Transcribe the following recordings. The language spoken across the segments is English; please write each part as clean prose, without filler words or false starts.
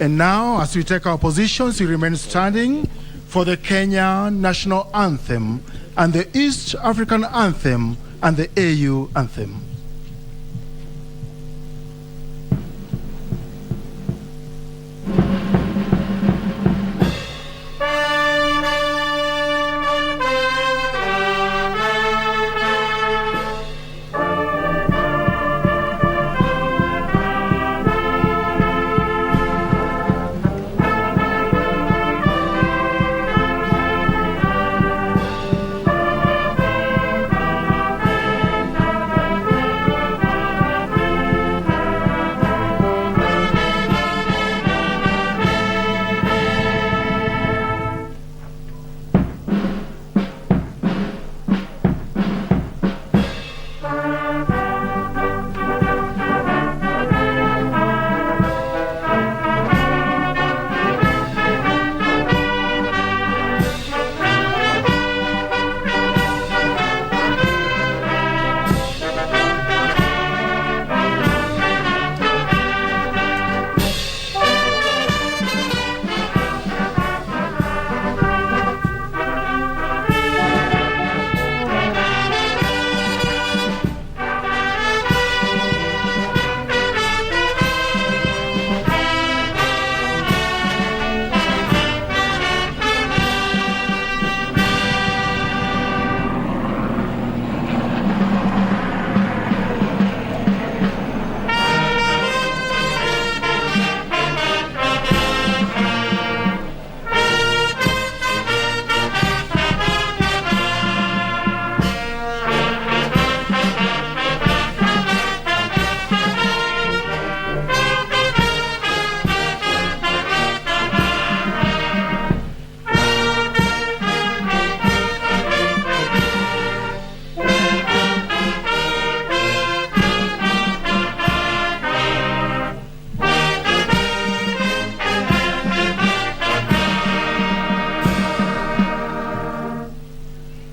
And now, as we take our positions, we remain standing for the Kenya National Anthem and the East African Anthem and the AU Anthem.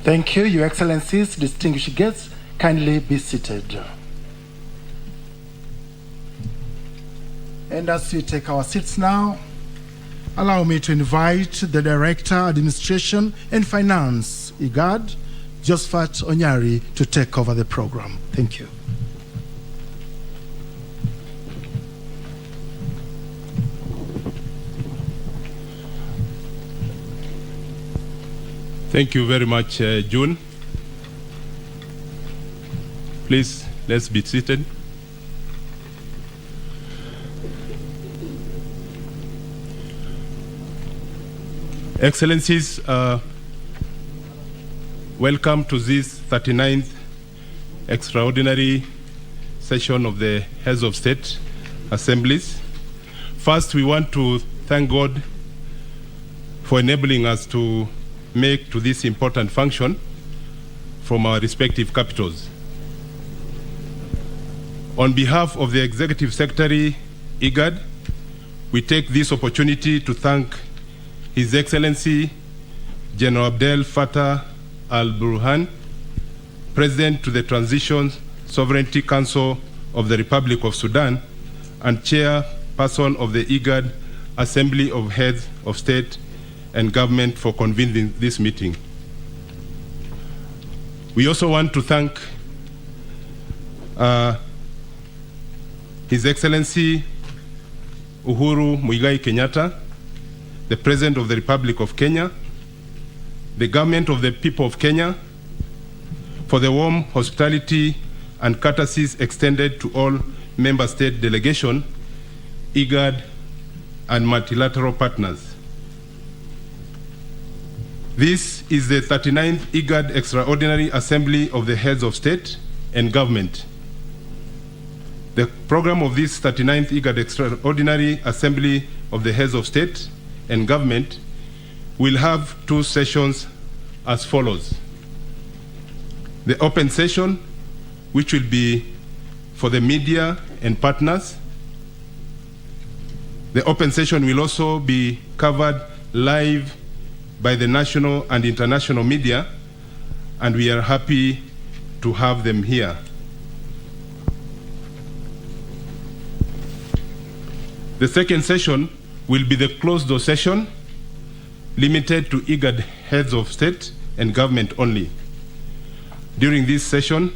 Thank you, Your Excellencies, distinguished guests. Kindly be seated. And as we take our seats now, allow me to invite the Director, Administration and Finance, IGAD, Josephat Onyari, to take over the program. Thank you. Thank you very much, June. Please, let's be seated. Excellencies, welcome to this 39th extraordinary session of the Heads of State Assemblies. First, we want to thank God for enabling us to make to this important function from our respective capitals. On behalf of the Executive Secretary, IGAD, we take this opportunity to thank His Excellency General Abdel Fattah al-Burhan, President to the Transition Sovereignty Council of the Republic of Sudan and Chairperson of the IGAD Assembly of Heads of State and Government for convening this meeting. We also want to thank His Excellency Uhuru Muigai Kenyatta, the President of the Republic of Kenya, the Government of the People of Kenya, for the warm hospitality and courtesies extended to all member state delegation, IGAD, and multilateral partners. This is the 39th IGAD Extraordinary Assembly of the Heads of State and Government. The program of this 39th IGAD Extraordinary Assembly of the Heads of State and Government will have two sessions as follows. The open session, which will be for the media and partners. The open session will also be covered live by the national and international media, and we are happy to have them here. The second session will be the closed-door session limited to IGAD heads of state and government only. During this session,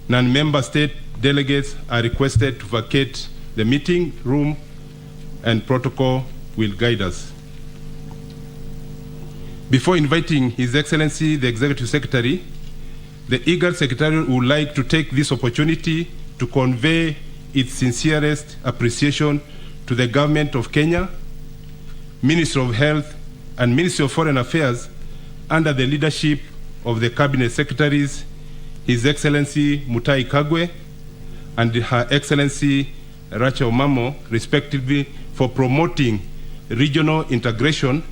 non-member state delegates are requested to vacate the meeting room, and protocol will guide us. Before inviting His Excellency the Executive Secretary, the IGAD Secretariat would like to take this opportunity to convey its sincerest appreciation to the Government of Kenya, Ministry of Health, and Ministry of Foreign Affairs under the leadership of the Cabinet Secretaries, His Excellency Mutai Kagwe and Her Excellency Rachel Mamo, respectively, for promoting regional integration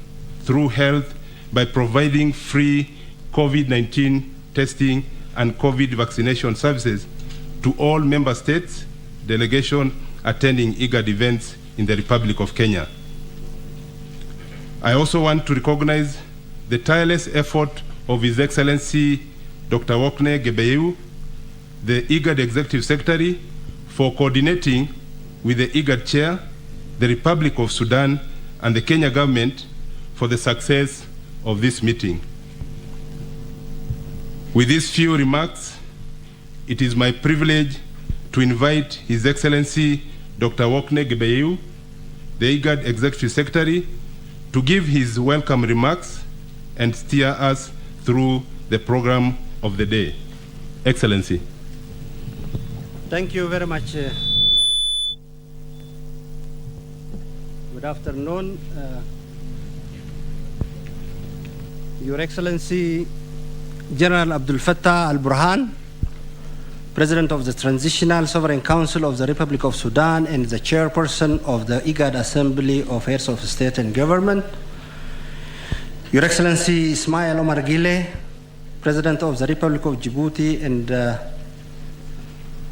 through health by providing free COVID-19 testing and COVID vaccination services to all member states, delegation attending IGAD events in the Republic of Kenya. I also want to recognize the tireless effort of His Excellency Dr. Wokne Gebeyeu, the IGAD Executive Secretary, for coordinating with the IGAD Chair, the Republic of Sudan, and the Kenya government for the success of this meeting. With these few remarks, it is my privilege to invite His Excellency Dr. Wokne Gebeyeu, the IGAD Executive Secretary, to give his welcome remarks and steer us through the program of the day. Excellency. Thank you very much, Director. Good afternoon. Your Excellency General Abdul Fattah al-Burhan, President of the Transitional Sovereign Council of the Republic of Sudan and the Chairperson of the IGAD Assembly of Heads of State and Government, Your Excellency Ismail Omar Gile, President of the Republic of Djibouti, and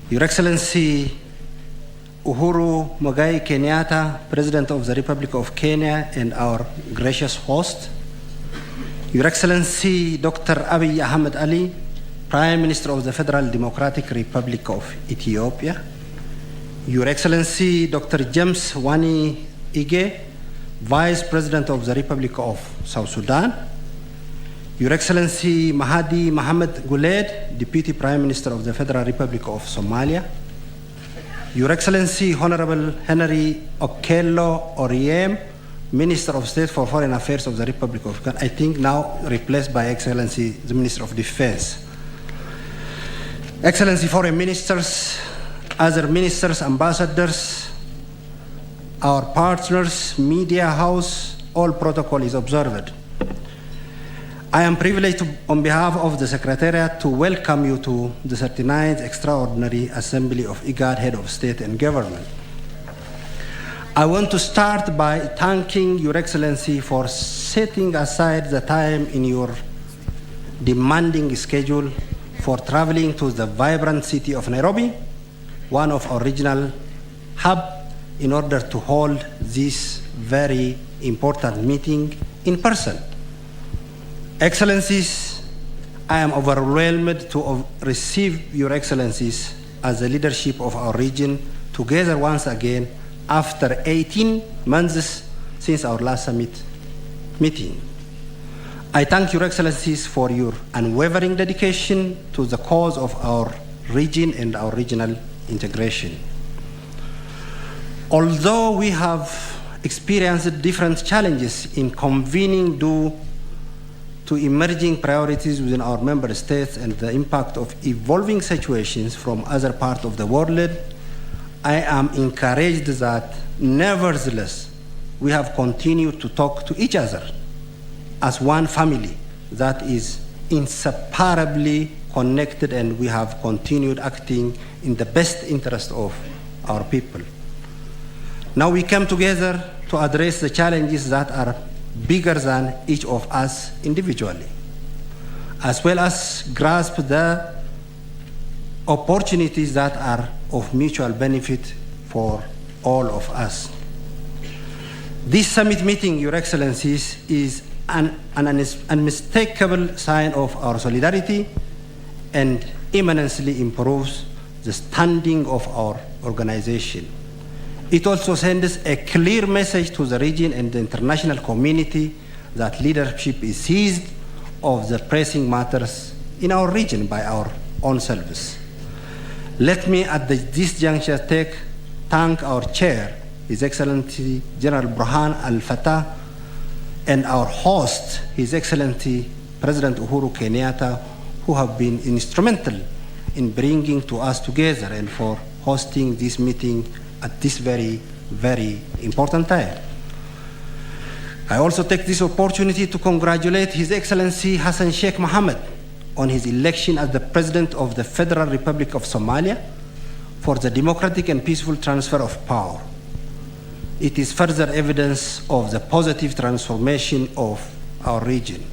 Your Excellency Uhuru Muigai Kenyatta, President of the Republic of Kenya, and our gracious host, Your Excellency Dr. Abiy Ahmed Ali, Prime Minister of the Federal Democratic Republic of Ethiopia, Your Excellency Dr. James Wani Ige, Vice President of the Republic of South Sudan, Your Excellency Mahdi Mohamed Guled, Deputy Prime Minister of the Federal Republic of Somalia, Your Excellency Honorable Henry Okello Oriem, Minister of State for Foreign Affairs of the Republic of Ghana, I think now replaced by Excellency the Minister of Defense, Excellency Foreign Ministers, other ministers, ambassadors, our partners, media house, all protocol is observed. I am privileged on behalf of the Secretariat to welcome you to the 39th Extraordinary Assembly of IGAD Head of State and Government. I want to start by thanking Your Excellency for setting aside the time in your demanding schedule for traveling to the vibrant city of Nairobi, one of our regional hubs, in order to hold this very important meeting in person. Excellencies, I am overwhelmed to receive Your Excellencies as the leadership of our region together once again after 18 months since our last summit meeting. I thank Your Excellencies for your unwavering dedication to the cause of our region and our regional integration. Although we have experienced different challenges in convening due to emerging priorities within our member states and the impact of evolving situations from other parts of the world, I am encouraged that nevertheless we have continued to talk to each other as one family that is inseparably connected, and we have continued acting in the best interest of our people. Now we come together to address the challenges that are bigger than each of us individually, as well as grasp the opportunities that are of mutual benefit for all of us. This summit meeting, Your Excellencies, is an unmistakable sign of our solidarity and eminently improves the standing of our organization. It also sends a clear message to the region and the international community that leadership is seized of the pressing matters in our region by our own selves. Let me at this juncture thank our chair, His Excellency General Burhan Al-Fatah, and our host, His Excellency President Uhuru Kenyatta, who have been instrumental in bringing to us together and for hosting this meeting at this very, very important time. I also take this opportunity to congratulate His Excellency Hassan Sheikh Mohammed on his election as the President of the Federal Republic of Somalia for the democratic and peaceful transfer of power. It is further evidence of the positive transformation of our region.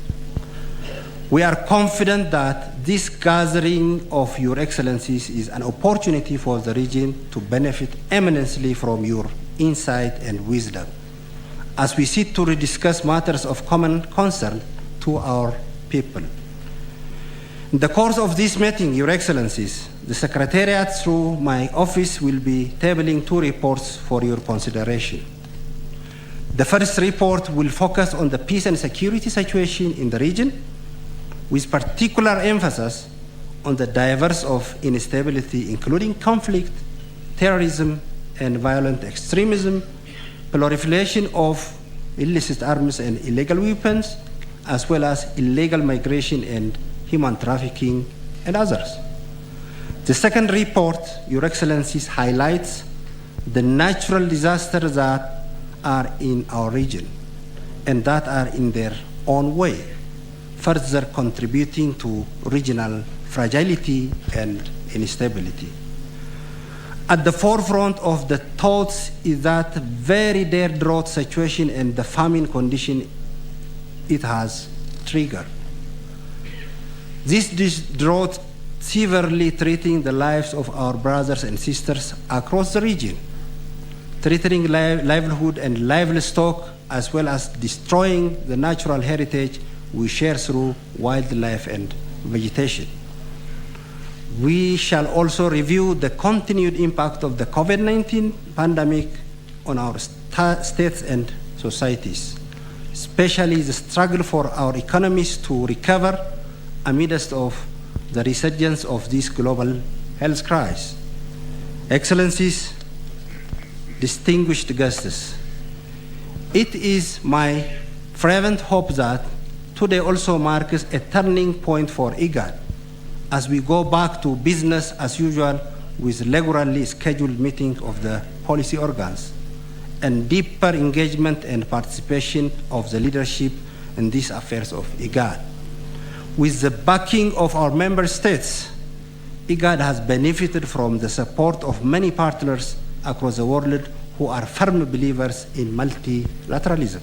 We are confident that this gathering of Your Excellencies is an opportunity for the region to benefit eminently from your insight and wisdom as we sit to rediscuss matters of common concern to our people. In the course of this meeting, Your Excellencies, the Secretariat through my office will be tabling 2 reports for your consideration. The first report will focus on the peace and security situation in the region, with particular emphasis on the drivers of instability, including conflict, terrorism, and violent extremism, proliferation of illicit arms and illegal weapons, as well as illegal migration and human trafficking, and others. The second report, Your Excellencies, highlights the natural disasters that are in our region and that are in their own way, further contributing to regional fragility and instability. At the forefront of the thoughts is that very dire drought situation and the famine condition it has triggered. This drought severely threatening the lives of our brothers and sisters across the region, threatening livelihood and livestock, as well as destroying the natural heritage we share through wildlife and vegetation. We shall also review the continued impact of the COVID-19 pandemic on our states and societies, especially the struggle for our economies to recover amidst of the resurgence of this global health crisis. Excellencies, distinguished guests, it is my fervent hope that today also marks a turning point for IGAD as we go back to business as usual with regularly scheduled meetings of the policy organs and deeper engagement and participation of the leadership in these affairs of IGAD. With the backing of our member states, IGAD has benefited from the support of many partners across the world who are firm believers in multilateralism.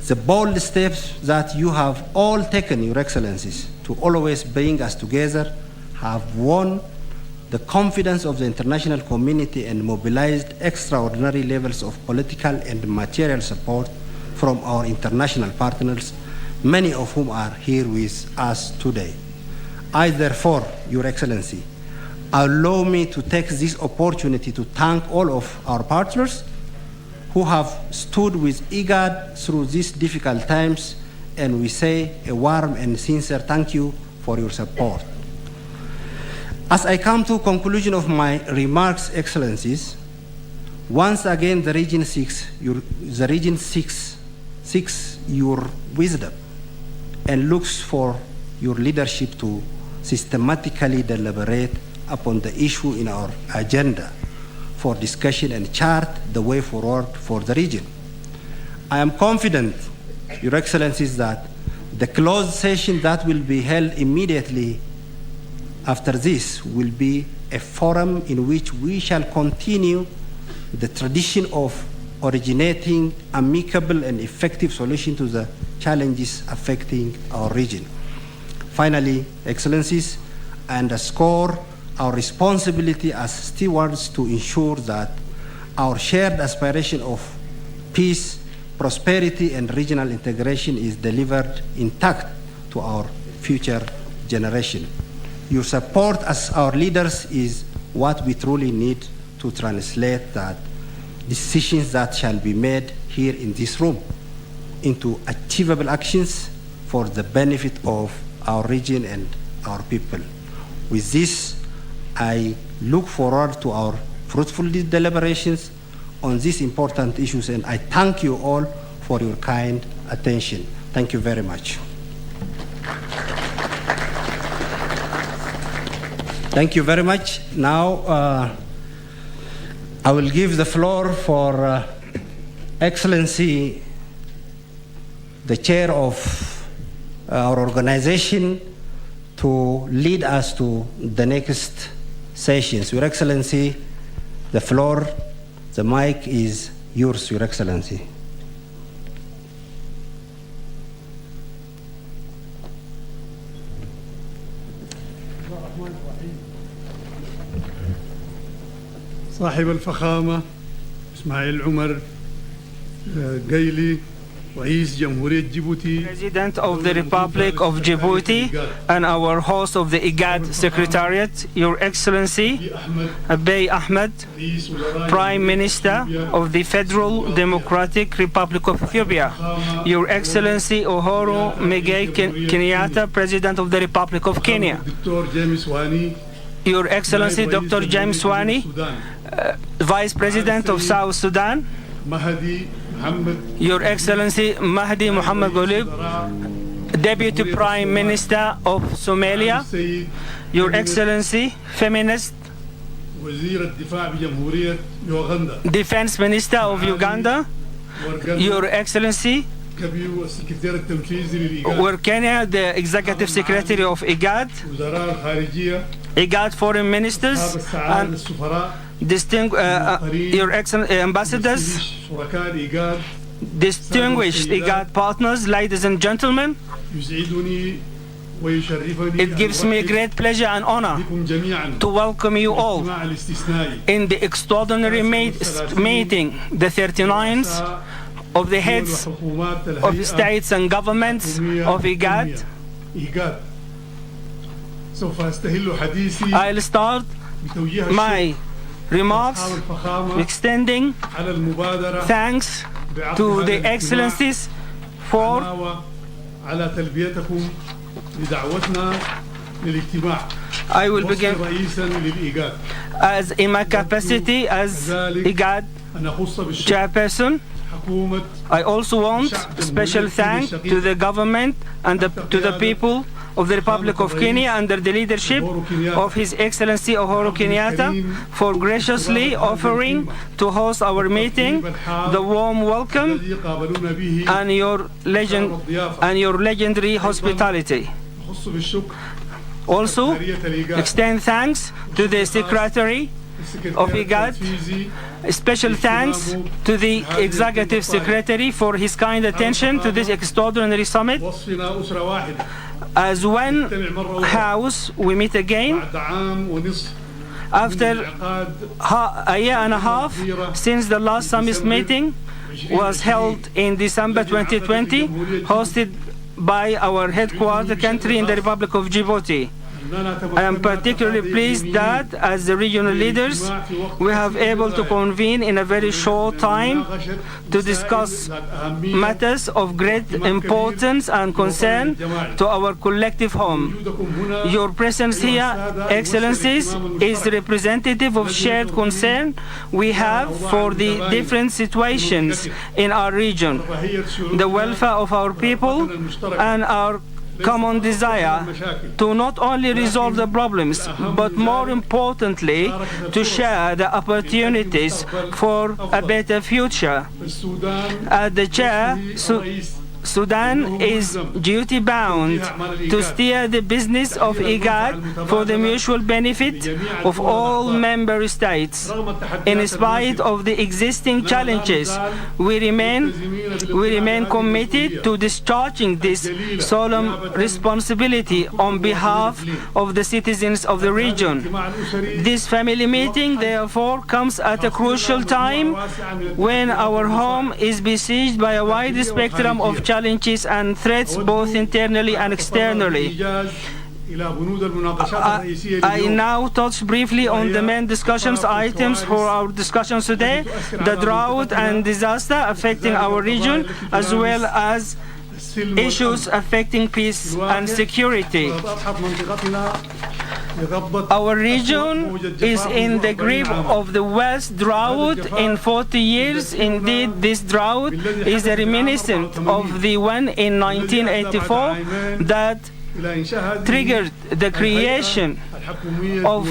The bold steps that you have all taken, Your Excellencies, to always bring us together have won the confidence of the international community and mobilized extraordinary levels of political and material support from our international partners, many of whom are here with us today. I therefore, Your Excellency, allow me to take this opportunity to thank all of our partners who have stood with IGAD through these difficult times, and we say a warm and sincere thank you for your support. As I come to conclusion of my remarks, Excellencies, once again the region seeks your wisdom and looks for your leadership to systematically deliberate upon the issue in our agenda for discussion and chart the way forward for the region. I am confident, Your Excellencies, that the closed session that will be held immediately after this will be a forum in which we shall continue the tradition of originating amicable and effective solutions to the challenges affecting our region. Finally, Excellencies, I underscore our responsibility as stewards to ensure that our shared aspiration of peace, prosperity, and regional integration is delivered intact to our future generation. Your support as our leaders is what we truly need to translate that decisions that shall be made here in this room into achievable actions for the benefit of our region and our people. With this, I look forward to our fruitful deliberations on these important issues, and I thank you all for your kind attention. Thank you very much. Thank you very much. Now, I will give the floor for Excellency, the chair of our organization, to lead us to the next sessions. Your Excellency, the floor, the mic is yours, Your Excellency. صاحب الفخامة إسماعيل عمر قيلي رئيس جمهورية جيبوتي President of the Republic of Djibouti and our host of the IGAD Secretariat, Your Excellency Abiy Ahmed, Prime Minister of the Federal Democratic Republic of Ethiopia, Your Excellency Uhuru Muigai Kenyatta, President of the Republic of Kenya, Your Excellency Dr. James Wani, Vice President of South Sudan, Your Excellency Mahdi Mohammed Golib, Deputy Prime Minister of Somalia, Your Excellency Feminist Defense Minister of Uganda, Your Excellency Kenya, the Executive Secretary of IGAD, IGAD Foreign Ministers, and Your Excellency Ambassadors, distinguished IGAD partners, ladies and gentlemen, it gives me great pleasure and honor to welcome you all in the extraordinary meeting, the 39th of the heads of states and governments of IGAD. I'll start my remarks extending thanks to the Excellencies for I will begin as in my capacity as IGAD Chairperson. I also want special thanks to the government and to the people of the Republic of Kenya under the leadership of His Excellency Uhuru Kenyatta for graciously offering to host our meeting, the warm welcome and your legendary hospitality. Also, extend thanks to the Secretary of IGAD. Special thanks to the Executive Secretary for his kind attention to this extraordinary summit. As one house, we meet again after a year and a half since the last summit meeting was held in December 2020, hosted by our headquarter country in the Republic of Djibouti. I am particularly pleased that, as the regional leaders, we have able to convene in a very short time to discuss matters of great importance and concern to our collective home. Your presence here, Excellencies, is representative of shared concern we have for the different situations in our region, the welfare of our people, and our common desire to not only resolve the problems, but more importantly, to share the opportunities for a better future. As the chair, Sudan is duty-bound to steer the business of IGAD for the mutual benefit of all member states. In spite of the existing challenges, we remain committed to discharging this solemn responsibility on behalf of the citizens of the region. This family meeting, therefore, comes at a crucial time when our home is besieged by a wide spectrum of challenges and threats, both internally and externally. إلى بنود المناقشات الرئيسية I اليوم. now touch briefly on the main discussions items for our discussions today, the drought and disaster affecting our region, as well as issues affecting peace and security. Our region is in the grip of the worst drought in 40 years. Indeed, this drought is a reminiscent of the one in 1984 that triggered the creation of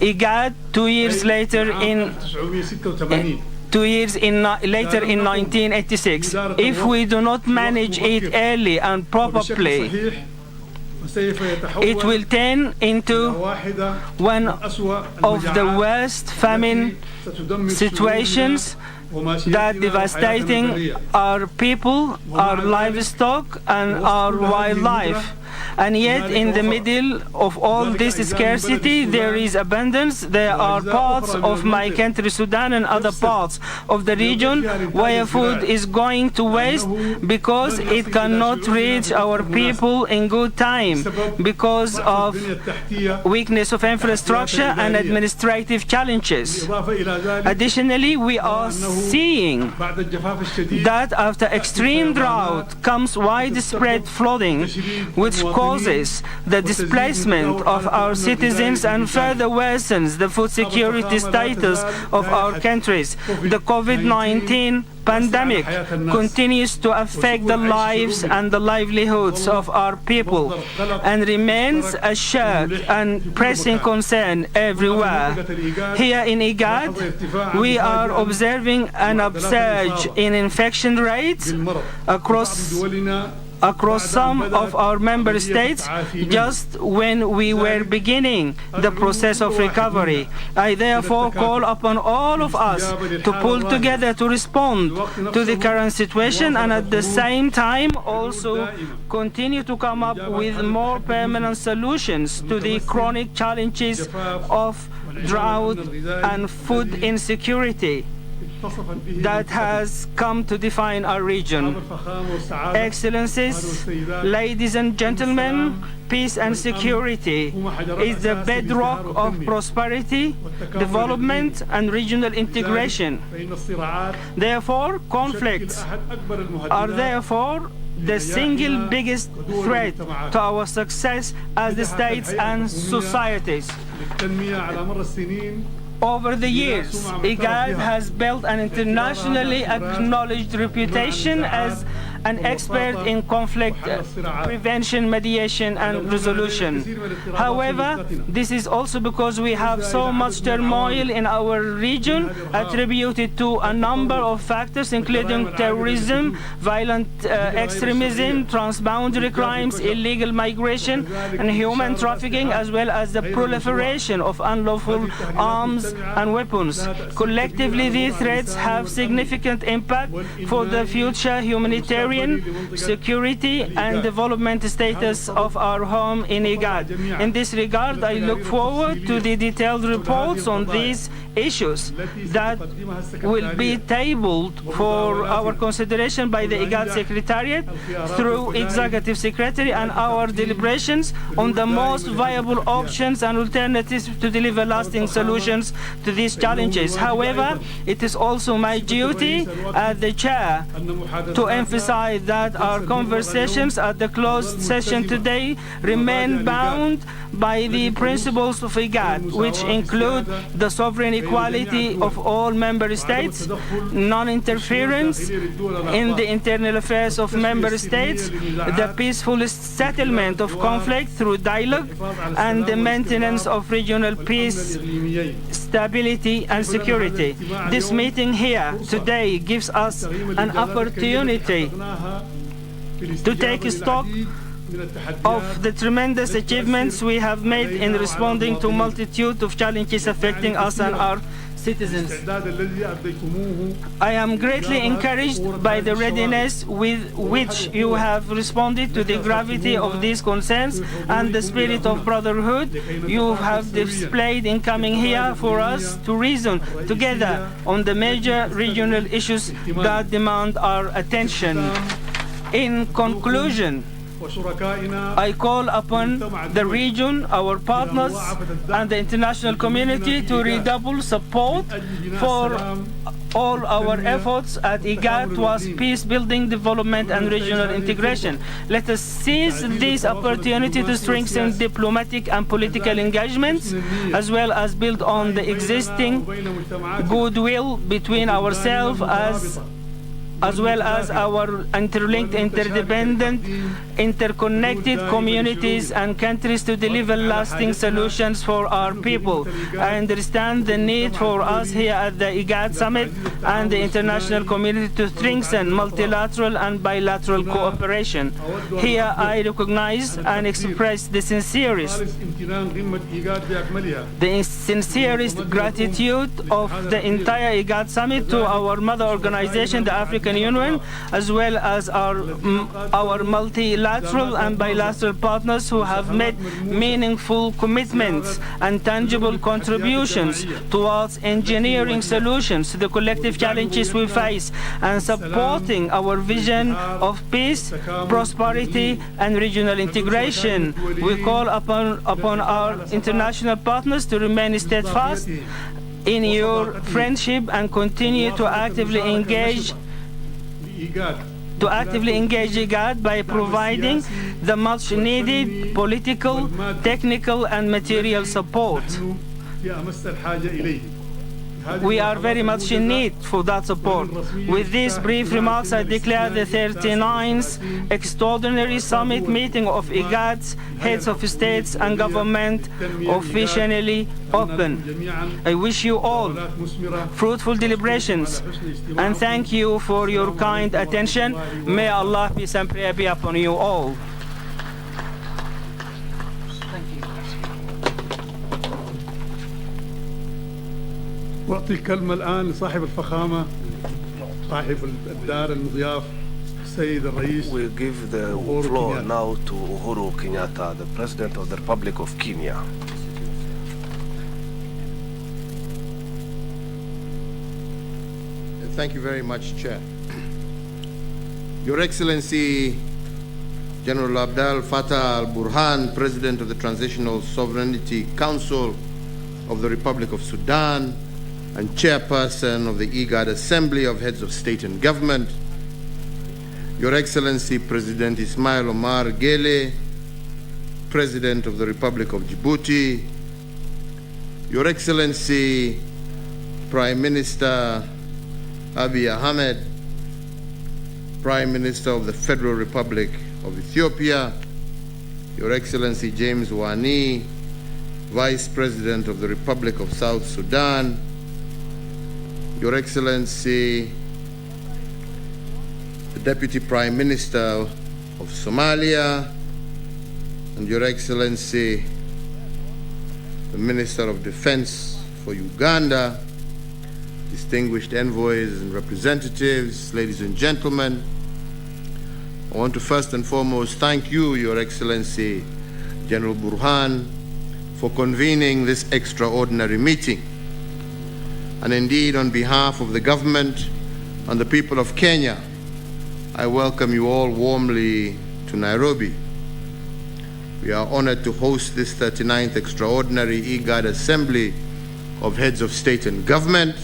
IGAD 2 years later in 1986. If we do not manage it early and properly, it will turn into one of the worst famine situations that devastating our people, our livestock, and our wildlife. And yet, in the middle of all this scarcity, there is abundance. There are parts of my country, Sudan, and other parts of the region where food is going to waste because it cannot reach our people in good time because of weakness of infrastructure and administrative challenges. Additionally, we are seeing that after extreme drought comes widespread flooding, which causes the displacement of our citizens and further worsens the food security status of our countries. The COVID-19 pandemic continues to affect the lives and the livelihoods of our people and remains a shared and pressing concern everywhere. Here in IGAD, we are observing an upsurge in infection rates across some of our member states just when we were beginning the process of recovery. I therefore call upon all of us to pull together to respond to the current situation and at the same time also continue to come up with more permanent solutions to the chronic challenges of drought and food insecurity that has come to define our region. Excellencies, ladies and gentlemen, peace and security is the bedrock of prosperity, development, and regional integration. Therefore, conflicts are therefore the single biggest threat to our success as the states and societies. Over the years, IGAD has built an internationally acknowledged reputation as an expert in conflict prevention, mediation, and resolution. However, this is also because we have so much turmoil in our region attributed to a number of factors, including terrorism, violent extremism, transboundary crimes, illegal migration, and human trafficking, as well as the proliferation of unlawful arms and weapons. Collectively, these threats have significant impact for the future humanitarian, security, and development status of our home in IGAD. In this regard, I look forward to the detailed reports on these issues that will be tabled for our consideration by the IGAD Secretariat through Executive Secretary and our deliberations on the most viable options and alternatives to deliver lasting solutions to these challenges. However, it is also my duty as the chair to emphasize that our conversations at the closed session today remain bound by the principles of IGAD, which include the sovereign equality of all member states, non-interference in the internal affairs of member states, the peaceful settlement of conflict through dialogue, and the maintenance of regional peace, stability, and security. This meeting here today gives us an opportunity to take stock of the tremendous achievements we have made in responding to a multitude of challenges affecting us and our citizens. I am greatly encouraged by the readiness with which you have responded to the gravity of these concerns and the spirit of brotherhood you have displayed in coming here for us to reason together on the major regional issues that demand our attention. In conclusion, وشركائنا I call upon the region, our partners, and the international community to redouble support for all our efforts at IGAD towards peace building, development, and regional integration. Let us seize this opportunity to strengthen diplomatic and political engagements, as well as build on the existing goodwill between ourselves as well as our interlinked, interdependent, interconnected communities and countries to deliver lasting solutions for our people. I understand the need for us here at the IGAD Summit and the international community to strengthen multilateral and bilateral cooperation. Here I recognize and express the sincerest gratitude of the entire IGAD Summit to our mother organization, the African Union, as well as our multilateral and bilateral partners who have made meaningful commitments and tangible contributions towards engineering solutions to the collective challenges we face and supporting our vision of peace, prosperity, and regional integration. We call upon our international partners to remain steadfast in your friendship and continue to actively engage IGAD by providing the much needed political, technical, and material support. We are very much in need for that support. With these brief remarks, I declare the 39th Extraordinary Summit Meeting of IGAD's Heads of States and Government officially open. I wish you all fruitful deliberations and thank you for your kind attention. May Allah peace and prayer be upon you all. وأعطي الكلمة الآن لصاحب الفخامة صاحب الدار المضياف السيد الرئيس. We give the floor now to Uhuru Kenyatta, the President of the Republic of Kenya. Thank you very much, Chair. Your Excellency, General Abdel Fattah al-Burhan, President of the Transitional Sovereignty Council of the Republic of Sudan, and Chairperson of the IGAD Assembly of Heads of State and Government, Your Excellency President Ismail Omar Guelleh, President of the Republic of Djibouti, Your Excellency Prime Minister Abiy Ahmed, Prime Minister of the Federal Republic of Ethiopia, Your Excellency James Wani, Vice President of the Republic of South Sudan, Your Excellency, the Deputy Prime Minister of Somalia, and Your Excellency, the Minister of Defense for Uganda, distinguished envoys and representatives, ladies and gentlemen, I want to first and foremost thank you, Your Excellency, General Burhan, for convening this extraordinary meeting. And indeed, on behalf of the government and the people of Kenya, I welcome you all warmly to Nairobi. We are honored to host this 39th Extraordinary IGAD Assembly of Heads of State and Government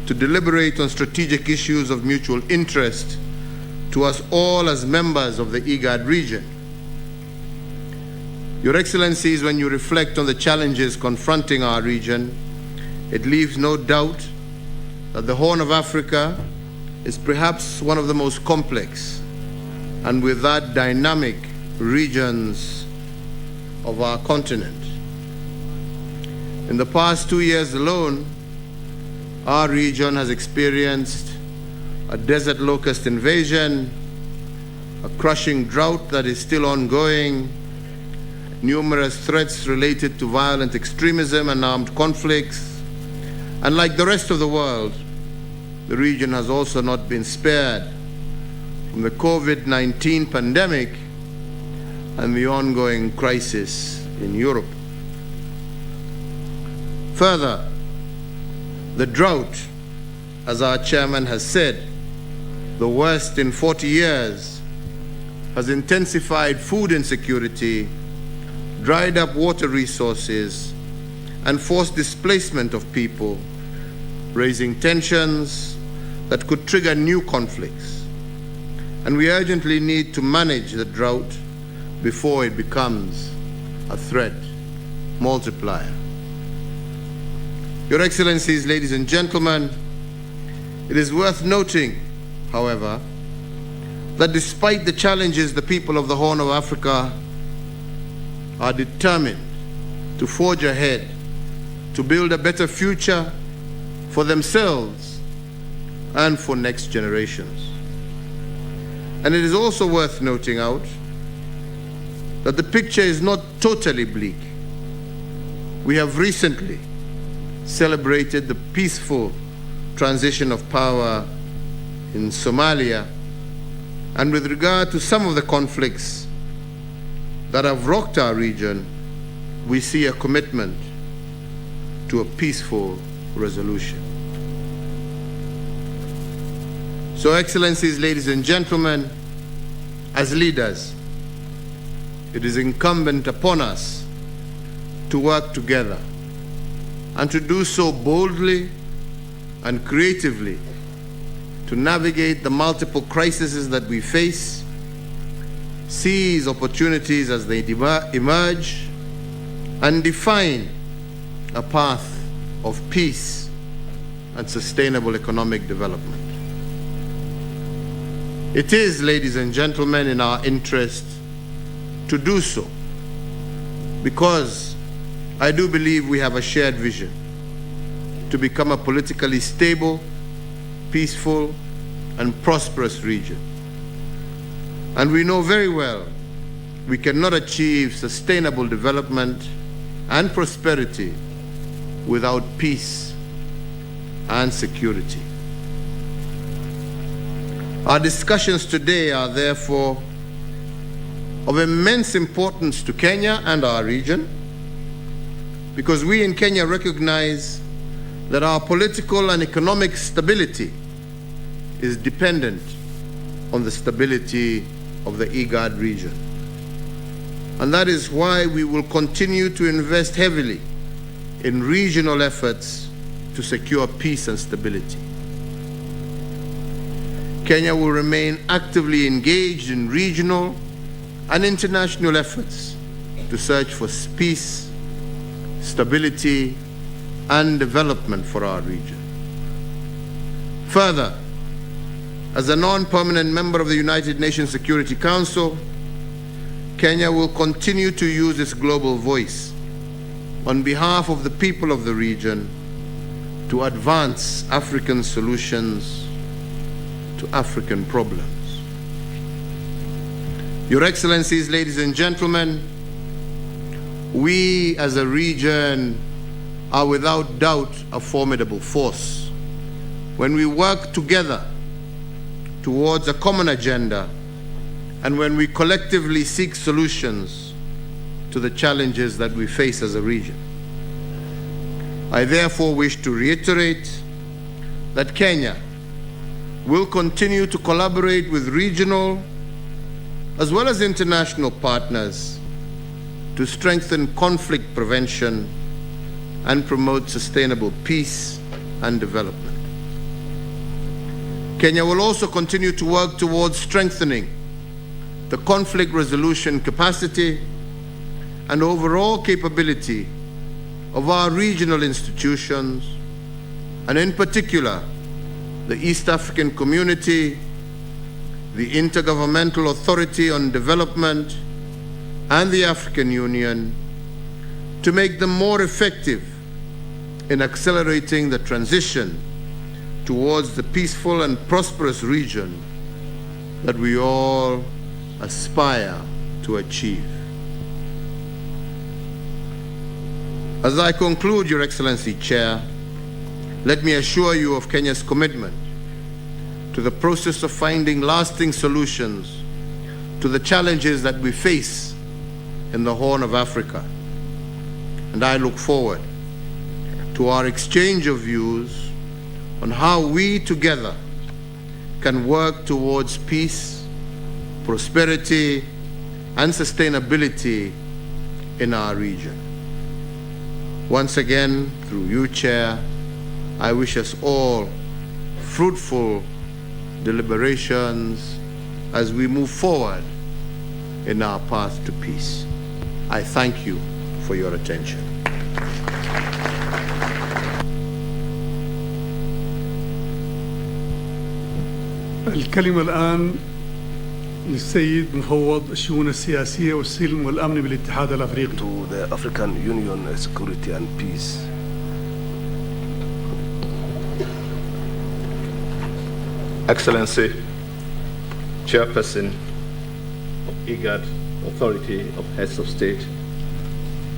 to deliberate on strategic issues of mutual interest to us all as members of the IGAD region. Your Excellencies, when you reflect on the challenges confronting our region, it leaves no doubt that the Horn of Africa is perhaps one of the most complex and with that dynamic regions of our continent. In the past 2 years alone, our region has experienced a desert locust invasion, a crushing drought that is still ongoing, numerous threats related to violent extremism and armed conflicts, and like the rest of the world, the region has also not been spared from the COVID-19 pandemic and the ongoing crisis in Europe. Further, the drought, as our chairman has said, the worst in 40 years, has intensified food insecurity, dried up water resources, and forced displacement of people, raising tensions that could trigger new conflicts. And we urgently need to manage the drought before it becomes a threat multiplier. Your Excellencies, ladies and gentlemen, it is worth noting, however, that despite the challenges, the people of the Horn of Africa are determined to forge ahead to build a better future for themselves and for next generations. And it is also worth noting out that the picture is not totally bleak. We have recently celebrated the peaceful transition of power in Somalia, and with regard to some of the conflicts that have rocked our region, we see a commitment to a peaceful resolution. So, Excellencies, ladies and gentlemen, as leaders, it is incumbent upon us to work together and to do so boldly and creatively to navigate the multiple crises that we face, seize opportunities as they emerge, and define a path of peace and sustainable economic development. It is, ladies and gentlemen, in our interest to do so, because I do believe we have a shared vision to become a politically stable, peaceful, and prosperous region. And we know very well we cannot achieve sustainable development and prosperity without peace and security. Our discussions today are therefore of immense importance to Kenya and our region, because we in Kenya recognize that our political and economic stability is dependent on the stability of the IGAD region. And that is why we will continue to invest heavily in regional efforts to secure peace and stability. Kenya will remain actively engaged in regional and international efforts to search for peace, stability, and development for our region. Further, as a non-permanent member of the United Nations Security Council, Kenya will continue to use its global voice on behalf of the people of the region to advance African solutions to African problems. Your Excellencies, ladies and gentlemen, we as a region are without doubt a formidable force when we work together towards a common agenda and when we collectively seek solutions to the challenges that we face as a region. I therefore wish to reiterate that Kenya will continue to collaborate with regional as well as international partners to strengthen conflict prevention and promote sustainable peace and development. Kenya will also continue to work towards strengthening the conflict resolution capacity and overall capability of our regional institutions, and in particular, the East African Community, the Intergovernmental Authority on Development, and the African Union, to make them more effective in accelerating the transition towards the peaceful and prosperous region that we all aspire to achieve. As I conclude, Your Excellency Chair, let me assure you of Kenya's commitment to the process of finding lasting solutions to the challenges that we face in the Horn of Africa. And I look forward to our exchange of views on how we together can work towards peace, prosperity, and sustainability in our region. Once again, through you, Chair, I wish us all fruitful deliberations as we move forward in our path to peace. I thank you for your attention. الكلمة الآن للسيد مفوض الشؤون السياسية والسلم والأمن بالاتحاد الأفريقي. To the African Union Security and Peace. Excellency, Chairperson of IGAD, Authority of Heads of State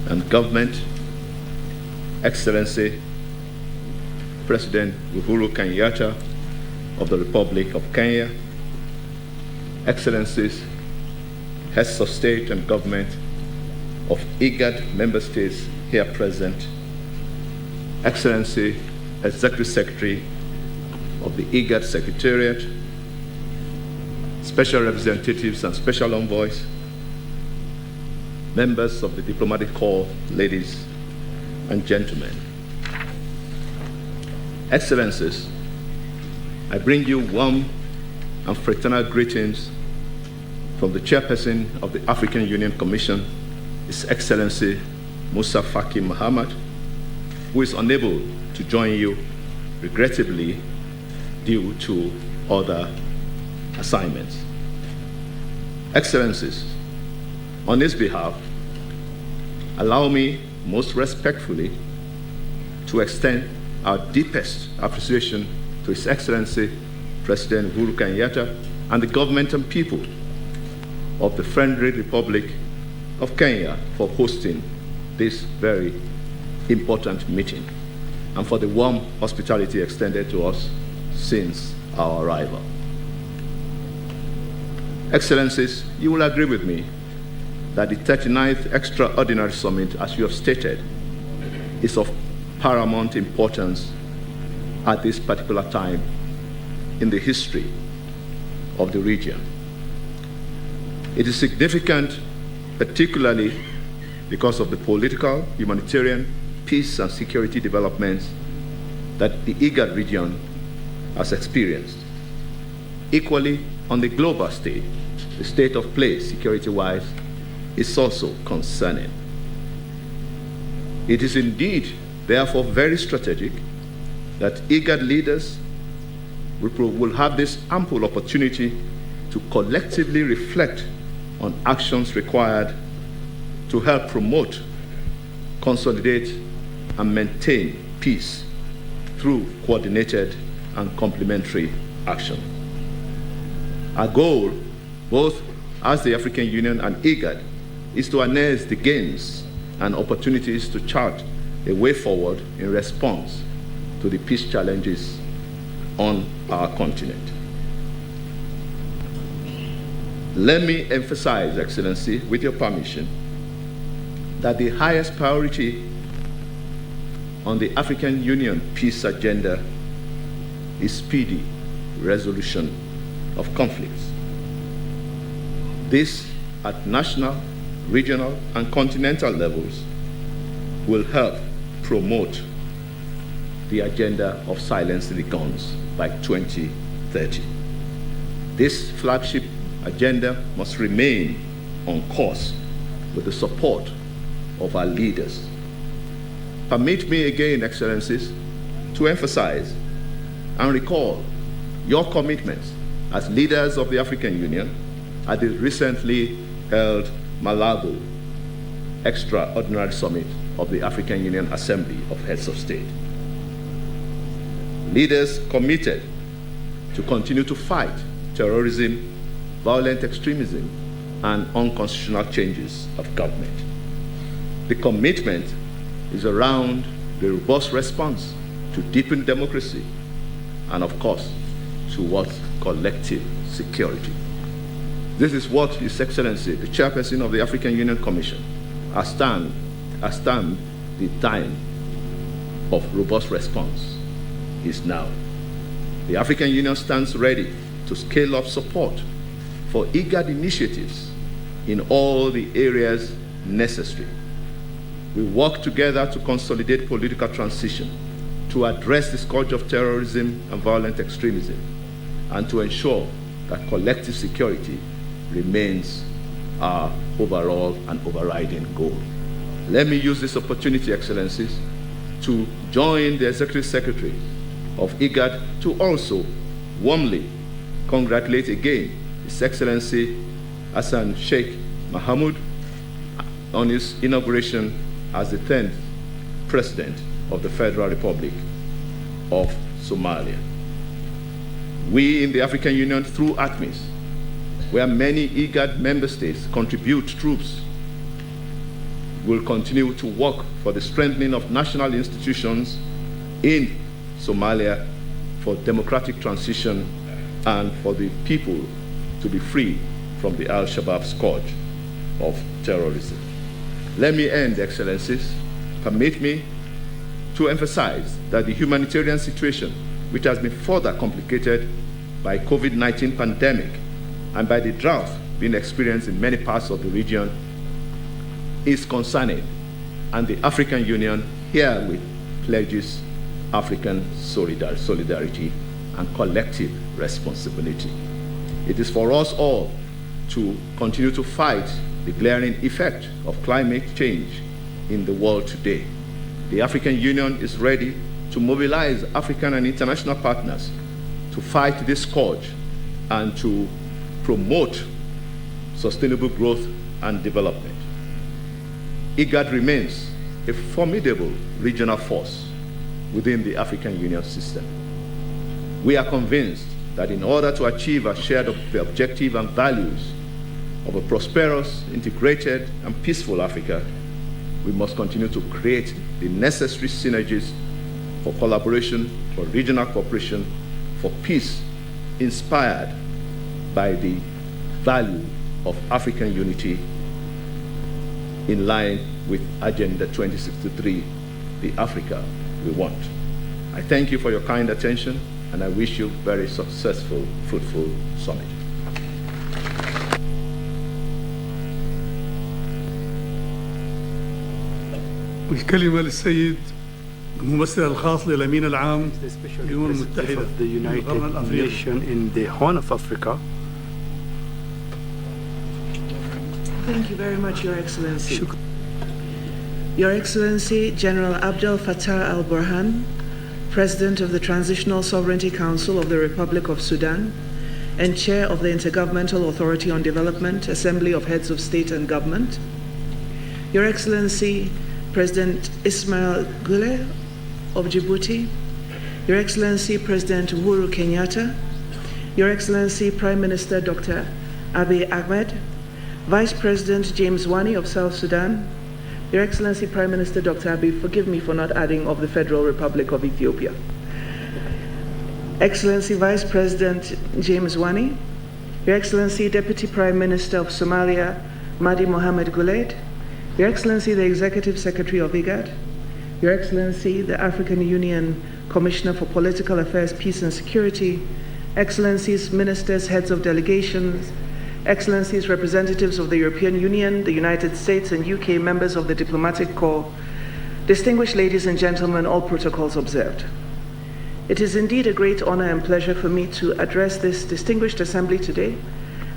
and Government, Excellency, President Uhuru Kenyatta of the Republic of Kenya, Excellencies, Heads of State and Government of IGAD member states here present, Excellency, Executive Secretary of the IGAD Secretariat, special representatives and special envoys, members of the diplomatic corps, ladies and gentlemen. Excellencies, I bring you warm and fraternal greetings from the Chairperson of the African Union Commission, His Excellency Musa Faki Mahamat, who is unable to join you, regrettably, due to other assignments. Excellencies, on his behalf, allow me most respectfully to extend our deepest appreciation to His Excellency President Uhuru Kenyatta and the government and people of the Friendly Republic of Kenya for hosting this very important meeting and for the warm hospitality extended to us since our arrival. Excellencies, you will agree with me that the 39th Extraordinary Summit, as you have stated, is of paramount importance at this particular time in the history of the region. It is significant, particularly because of the political, humanitarian, peace and security developments that the IGAD region has experienced. Equally, on the global stage, the state of play security-wise is also concerning. It is indeed, therefore, very strategic that IGAD leaders will have this ample opportunity to collectively reflect on actions required to help promote, consolidate, and maintain peace through coordinated and complementary action. Our goal, both as the African Union and IGAD, is to harness the gains and opportunities to chart a way forward in response to the peace challenges on our continent. Let me emphasize, Excellency, with your permission, that the highest priority on the African Union peace agenda is speedy resolution of conflicts. This, at national, regional, and continental levels, will help promote the agenda of silencing the guns by 2030. This flagship agenda must remain on course with the support of our leaders. Permit me again, Excellencies, to emphasize and recall your commitments as leaders of the African Union at the recently held Malabo Extraordinary Summit of the African Union Assembly of Heads of State. Leaders committed to continue to fight terrorism, violent extremism, and unconstitutional changes of government. The commitment is around the robust response to deepen democracy and, of course, towards collective security. This is what His Excellency, the Chairperson of the African Union Commission, has termed the time of robust response is now. The African Union stands ready to scale up support for IGAD initiatives in all the areas necessary. We work together to consolidate political transition, to address the scourge of terrorism and violent extremism, and to ensure that collective security remains our overall and overriding goal. Let me use this opportunity, Excellencies, to join the Executive Secretary of IGAD to also warmly congratulate again His Excellency Hassan Sheikh Mohamud on his inauguration as the 10th President of the Federal Republic of Somalia. We in the African Union, through ATMIS, where many IGAD member states contribute troops, will continue to work for the strengthening of national institutions in Somalia, for democratic transition, and for the people to be free from the Al-Shabaab scourge of terrorism. Let me end, Excellencies. Permit me to emphasize that the humanitarian situation, which has been further complicated by COVID-19 pandemic and by the drought being experienced in many parts of the region, is concerning, and the African Union herewith pledges African solidarity and collective responsibility. It is for us all to continue to fight the glaring effect of climate change in the world today. The African Union is ready to mobilize African and international partners to fight this scourge and to promote sustainable growth and development. IGAD remains a formidable regional force within the African Union system. We are convinced that in order to achieve a shared objective and values of a prosperous, integrated, and peaceful Africa, we must continue to create the necessary synergies for collaboration, for regional cooperation, for peace, inspired by the value of African unity in line with Agenda 2063, the Africa we want. I thank you for your kind attention, and I wish you a very successful, fruitful summit. الكلمة للسيد الممثل الخاص للأمين العام للأمم المتحدة of the United Nations in the Horn of Africa. Thank you very much, Your Excellency. Your Excellency, General Abdel Fattah al-Burhan, President of the Transitional Sovereignty Council of the Republic of Sudan and Chair of the Intergovernmental Authority on Development, Assembly of Heads of State and Government. Your Excellency, President Ismail Gule of Djibouti, Your Excellency, President Uhuru Kenyatta, Your Excellency, Prime Minister Dr. Abiy Ahmed, Vice President James Wani of South Sudan, Your Excellency, Prime Minister Dr. Abiy, forgive me for not adding of the Federal Republic of Ethiopia, Excellency Vice President James Wani, Your Excellency, Deputy Prime Minister of Somalia, Mahdi Mohamed Guled, Your Excellency, the Executive Secretary of IGAD, Your Excellency, the African Union Commissioner for Political Affairs, Peace and Security, Excellencies, Ministers, Heads of Delegations, Excellencies, representatives of the European Union, the United States and UK members of the Diplomatic Corps, distinguished ladies and gentlemen, all protocols observed. It is indeed a great honor and pleasure for me to address this distinguished assembly today,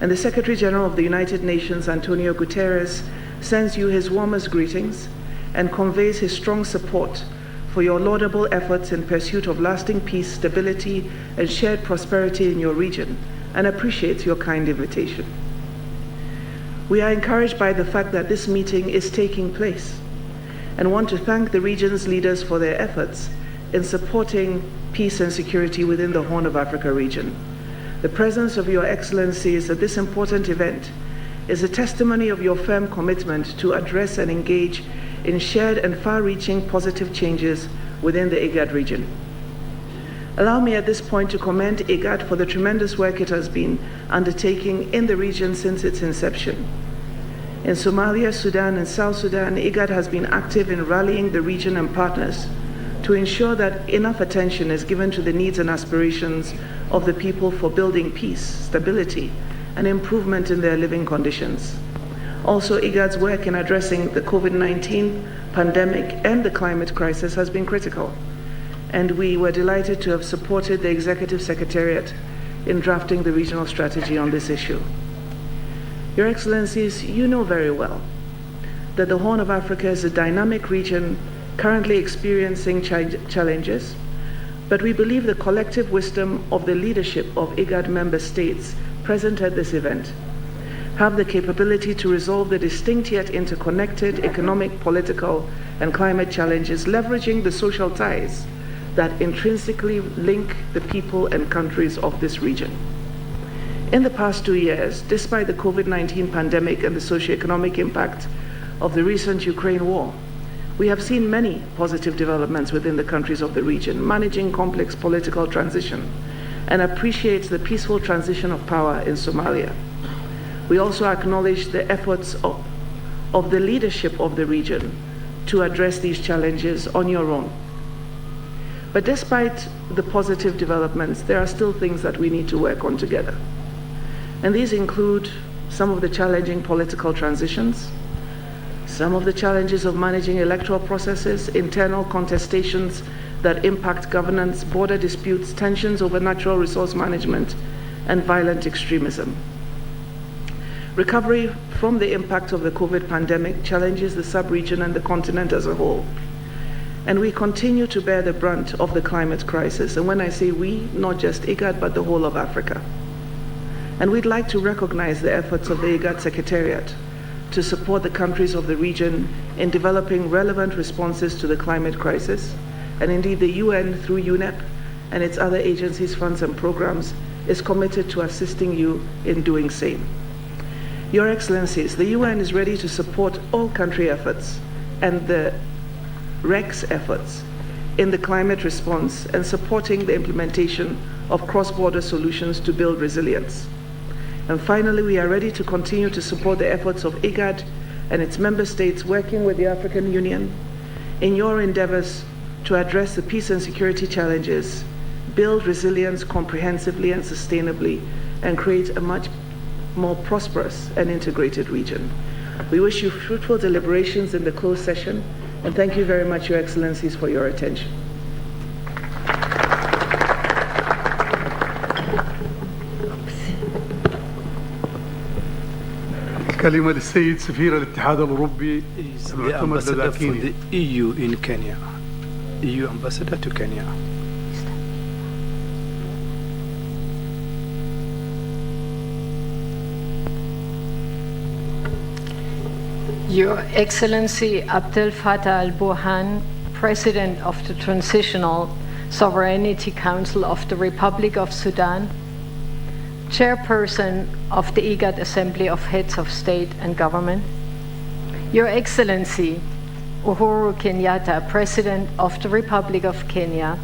and the Secretary General of the United Nations, Antonio Guterres, sends you his warmest greetings and conveys his strong support for your laudable efforts in pursuit of lasting peace, stability, and shared prosperity in your region, and appreciates your kind invitation. We are encouraged by the fact that this meeting is taking place and want to thank the region's leaders for their efforts in supporting peace and security within the Horn of Africa region. The presence of your excellencies at this important event is a testimony of your firm commitment to address and engage in shared and far-reaching positive changes within the IGAD region. Allow me at this point to commend IGAD for the tremendous work it has been undertaking in the region since its inception. In Somalia, Sudan, and South Sudan, IGAD has been active in rallying the region and partners to ensure that enough attention is given to the needs and aspirations of the people for building peace, stability, and improvement in their living conditions. Also, IGAD's work in addressing the COVID-19 pandemic and the climate crisis has been critical, and we were delighted to have supported the Executive Secretariat in drafting the regional strategy on this issue. Your Excellencies, you know very well that the Horn of Africa is a dynamic region currently experiencing challenges, but we believe the collective wisdom of the leadership of IGAD member states present at this event have the capability to resolve the distinct yet interconnected economic, political, and climate challenges, leveraging the social ties that intrinsically link the people and countries of this region. In the past 2 years, despite the COVID-19 pandemic and the socioeconomic impact of the recent Ukraine war, we have seen many positive developments within the countries of the region, managing complex political transition, and appreciate the peaceful transition of power in Somalia. We also acknowledge the efforts of the leadership of the region to address these challenges on your own. But despite the positive developments, there are still things that we need to work on together. And these include some of the challenging political transitions, some of the challenges of managing electoral processes, internal contestations that impact governance, border disputes, tensions over natural resource management, and violent extremism. Recovery from the impact of the COVID pandemic challenges the sub-region and the continent as a whole. And we continue to bear the brunt of the climate crisis. And when I say we, not just IGAD, but the whole of Africa. And we'd like to recognize the efforts of the IGAD Secretariat to support the countries of the region in developing relevant responses to the climate crisis. And indeed, the UN, through UNEP and its other agencies, funds, and programs, is committed to assisting you in doing same. Your Excellencies, the UN is ready to support all country efforts and the REC's efforts in the climate response and supporting the implementation of cross-border solutions to build resilience. And finally, we are ready to continue to support the efforts of IGAD and its member states working with the African Union in your endeavors to address the peace and security challenges, build resilience comprehensively and sustainably, and create a much more prosperous and integrated region. We wish you fruitful deliberations in the closed session, and thank you very much, Your Excellencies, for your attention. الكلمة للسيد سفير الاتحاد الأوروبي المعتمد لدى كينيا. EU in Kenya. EU ambassador to Kenya. Your Excellency Abdel Fattah al-Burhan, President of the Transitional Sovereignty Council of the Republic of Sudan, Chairperson of the IGAD Assembly of Heads of State and Government, Your Excellency Uhuru Kenyatta, President of the Republic of Kenya,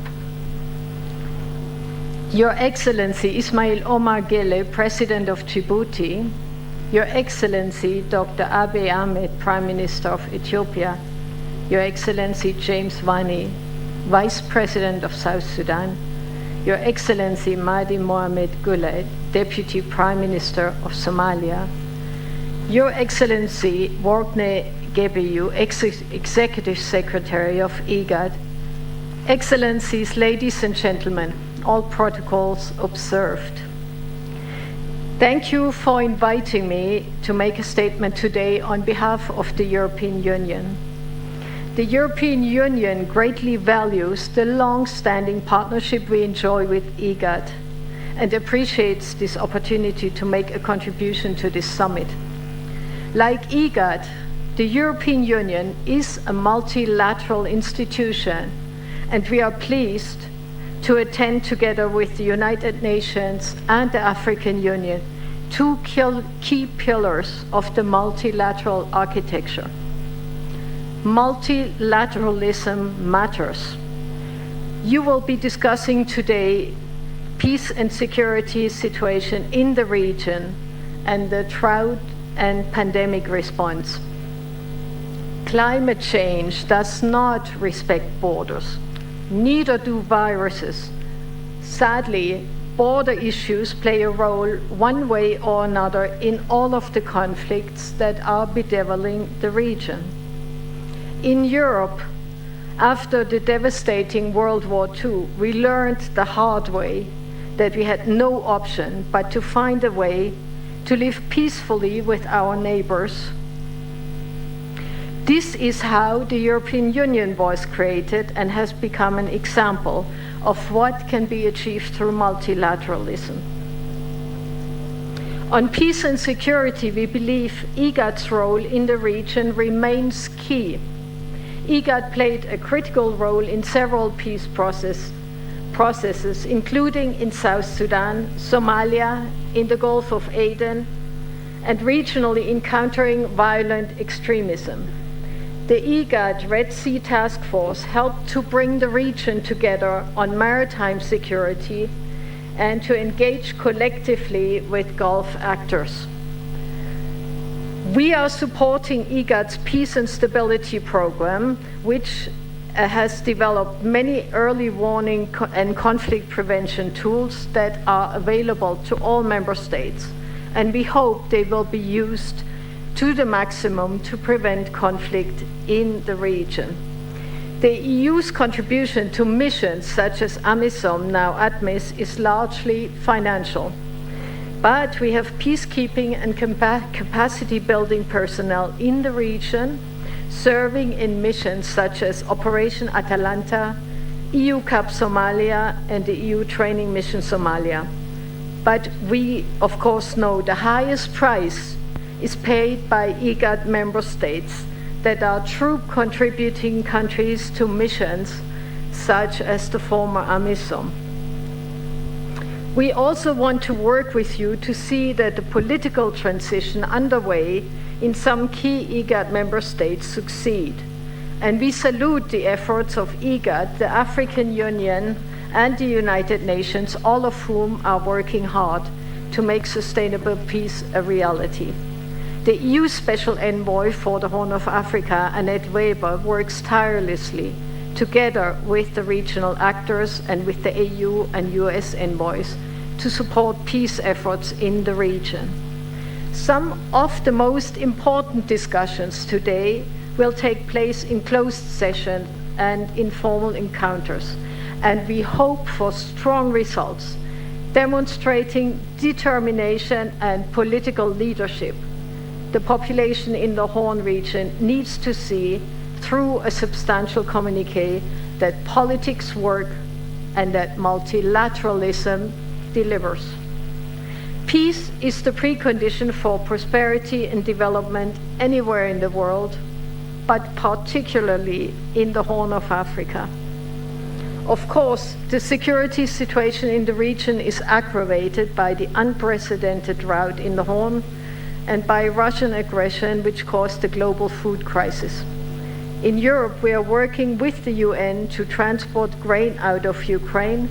Your Excellency Ismail Omar Gele, President of Djibouti, Your Excellency Dr. Abiy Ahmed, Prime Minister of Ethiopia, Your Excellency James Wani, Vice President of South Sudan, Your Excellency Mahdi Mohamed Guled, Deputy Prime Minister of Somalia, Your Excellency Worgne Gebeyu, Executive Secretary of IGAD, Excellencies, ladies and gentlemen, all protocols observed. Thank you for inviting me to make a statement today on behalf of the European Union. The European Union greatly values the long-standing partnership we enjoy with IGAD and appreciates this opportunity to make a contribution to this summit. Like IGAD, the European Union is a multilateral institution, and we are pleased to attend together with the United Nations and the African Union, two key pillars of the multilateral architecture. Multilateralism matters. You will be discussing today peace and security situation in the region and the drought and pandemic response. Climate change does not respect borders. Neither do viruses. Sadly, border issues play a role one way or another in all of the conflicts that are bedeviling the region. In Europe, after the devastating World War II, we learned the hard way that we had no option but to find a way to live peacefully with our neighbors. This is how the European Union was created and has become an example of what can be achieved through multilateralism. On peace and security, we believe IGAD's role in the region remains key. IGAD played a critical role in several peace processes, including in South Sudan, Somalia, in the Gulf of Aden, and regionally in countering violent extremism. The IGAD Red Sea Task Force helped to bring the region together on maritime security and to engage collectively with Gulf actors. We are supporting IGAD's Peace and Stability Program, which has developed many early warning and conflict prevention tools that are available to all member states, and we hope they will be used to the maximum to prevent conflict in the region. The EU's contribution to missions such as AMISOM, now ATMIS, is largely financial. But we have peacekeeping and capacity building personnel in the region serving in missions such as Operation Atalanta, EU CAP Somalia, and the EU Training Mission Somalia. But we, of course, know the highest price is paid by IGAD member states that are true contributing countries to missions such as the former AMISOM. We also want to work with you to see that the political transition underway in some key IGAD member states succeed. And we salute the efforts of IGAD, the African Union, and the United Nations, all of whom are working hard to make sustainable peace a reality. The EU Special Envoy for the Horn of Africa, Annette Weber, works tirelessly together with the regional actors and with the AU and US envoys to support peace efforts in the region. Some of the most important discussions today will take place in closed session and informal encounters, and we hope for strong results, demonstrating determination and political leadership. The population in the Horn region needs to see through a substantial communiqué that politics work and that multilateralism delivers. Peace is the precondition for prosperity and development anywhere in the world, but particularly in the Horn of Africa. Of course, the security situation in the region is aggravated by the unprecedented drought in the Horn and by Russian aggression, which caused the global food crisis. In Europe, we are working with the UN to transport grain out of Ukraine,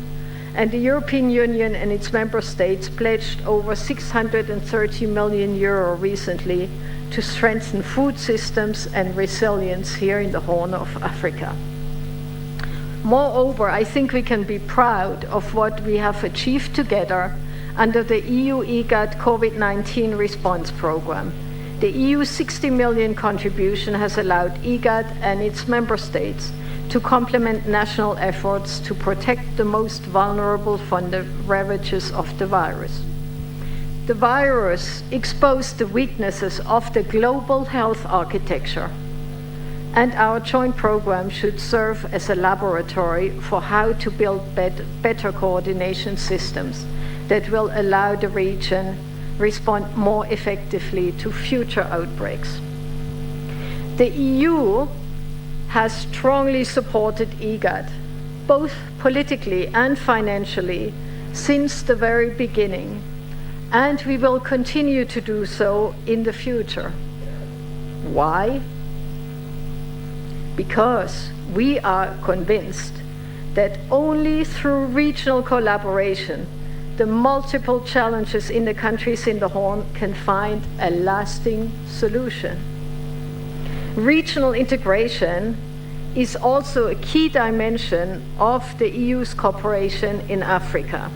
and the European Union and its member states pledged over 630 million euro recently to strengthen food systems and resilience here in the Horn of Africa. Moreover, I think we can be proud of what we have achieved together under the EU IGAD COVID-19 response program. The EU 60 million contribution has allowed IGAD and its member states to complement national efforts to protect the most vulnerable from the ravages of the virus. The virus exposed the weaknesses of the global health architecture, and our joint program should serve as a laboratory for how to build better coordination systems that will allow the region respond more effectively to future outbreaks. The EU has strongly supported IGAD, both politically and financially, since the very beginning, and we will continue to do so in the future. Why? Because we are convinced that only through regional collaboration, the multiple challenges in the countries in the Horn can find a lasting solution. Regional integration is also a key dimension of the EU's cooperation in Africa.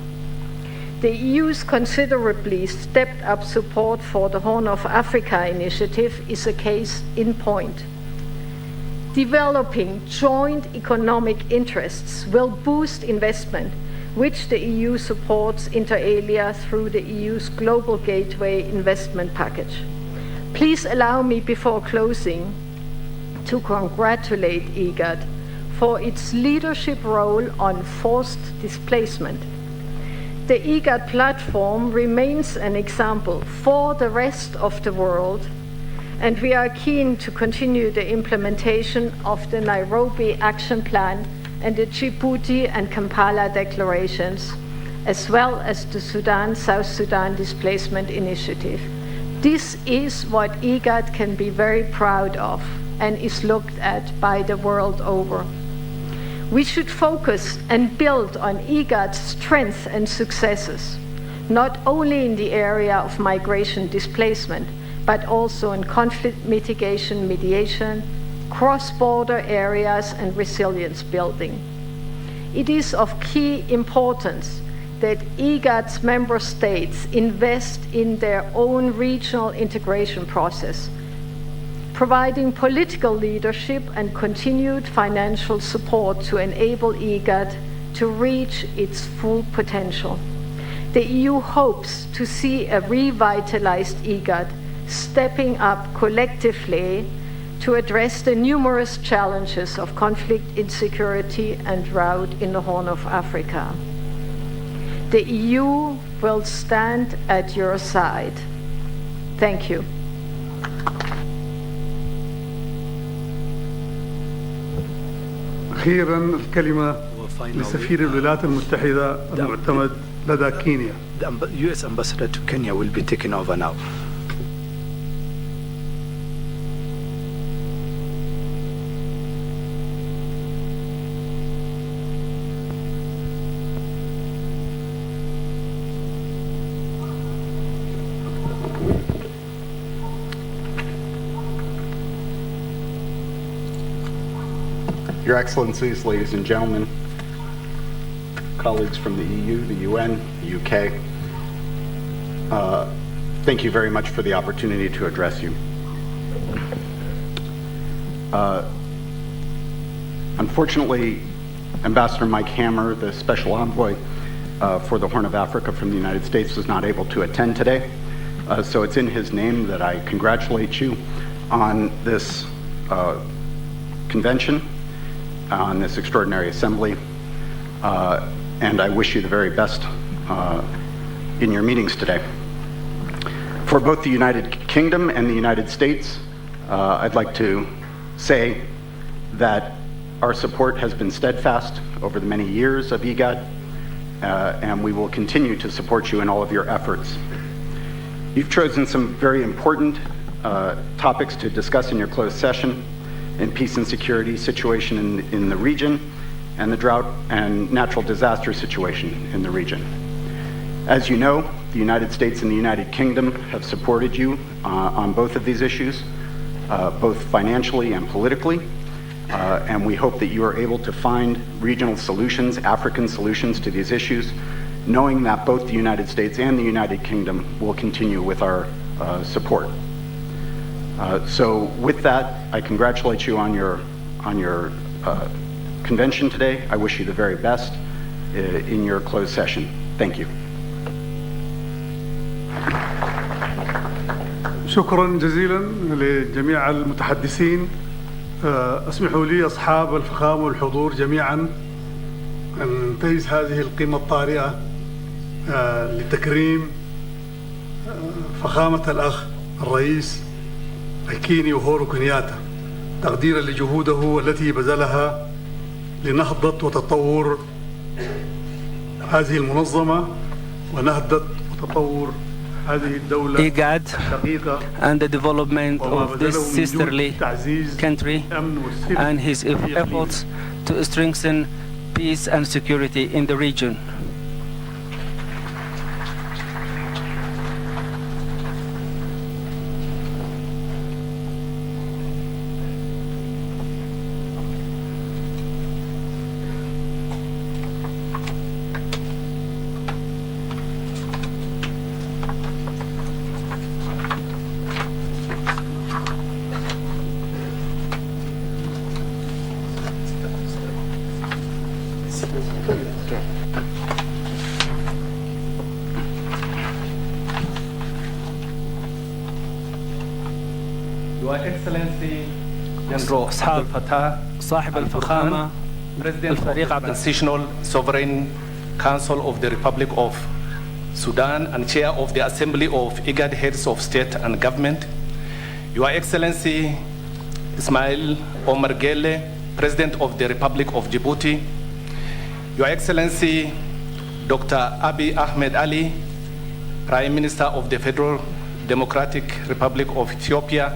The EU's considerably stepped up support for the Horn of Africa initiative is a case in point. Developing joint economic interests will boost investment, which the EU supports inter alia through the EU's Global Gateway investment package. Please allow me before closing to congratulate IGAD for its leadership role on forced displacement. The IGAD platform remains an example for the rest of the world, and we are keen to continue the implementation of the Nairobi Action Plan and the Djibouti and Kampala declarations, as well as the South Sudan Displacement Initiative. This is what IGAD can be very proud of and is looked at by the world over. We should focus and build on IGAD's strengths and successes, not only in the area of migration displacement, but also in conflict mitigation, mediation, cross-border areas, and resilience building. It is of key importance that IGAD's member states invest in their own regional integration process, providing political leadership and continued financial support to enable IGAD to reach its full potential. The EU hopes to see a revitalized IGAD stepping up collectively to address the numerous challenges of conflict, insecurity, and drought in the Horn of Africa. The EU will stand at your side. Thank you. أخيراً الكلمة لسفير الولايات المتحدة المعتمد لدى كينيا. The U.S. ambassador to Kenya will be taking over now. Your Excellencies, ladies and gentlemen, colleagues from the EU, the UN, the UK, thank you very much for the opportunity to address you. Unfortunately, Ambassador Mike Hammer, the Special Envoy for the Horn of Africa from the United States, was not able to attend today. So it's in his name that I congratulate you on this convention, on this extraordinary assembly, and I wish you the very best in your meetings today. For both the United Kingdom and the United States, I'd like to say that our support has been steadfast over the many years of IGAD, and we will continue to support you in all of your efforts. You've chosen some very important topics to discuss in your closed session: in peace and security situation in the region, and the drought and natural disaster situation in the region. As you know, the United States and the United Kingdom have supported you on both of these issues, both financially and politically, and we hope that you are able to find regional solutions, African solutions to these issues, knowing that both the United States and the United Kingdom will continue with our support. So with that, I congratulate you on your convention today. I wish you the very best in your closed session. Thank you. شكرا جزيلا لجميع المتحدثين. اسمحوا لي أصحاب الفخامة والحضور جميعا أن ننتهز هذه القيمة الطارئة لتكريم فخامة الأخ الرئيس الكيني أوهورو كينياتا، تقديرا لجهوده التي بذلها لنهضة وتطور هذه المنظمة ونهضة وتطور هذه الدولة IGAD and the development of this sisterly country and his efforts to strengthen peace and security in the region. Your Excellency General Abdel Fattah صاحب الفخامة President of the Transitional Sovereign Council of the Republic of Sudan and Chair of the Assembly of IGAD Heads of State and Government, Your Excellency Ismail Omar Gelle, President of the Republic of Djibouti, Your Excellency Dr. Abiy Ahmed Ali, Prime Minister of the Federal Democratic Republic of Ethiopia,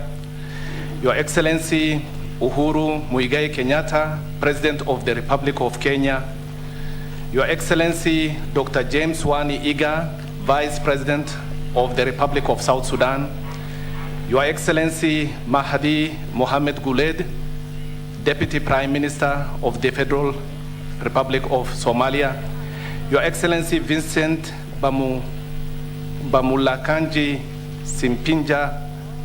Your Excellency Uhuru Muigai Kenyatta, President of the Republic of Kenya, Your Excellency Dr. James Wani Iga, Vice President of the Republic of South Sudan, Your Excellency Mahdi Mohamed Guled, Deputy Prime Minister of the Federal Republic of Somalia, Your Excellency Vincent Bamulakanji Simpinja,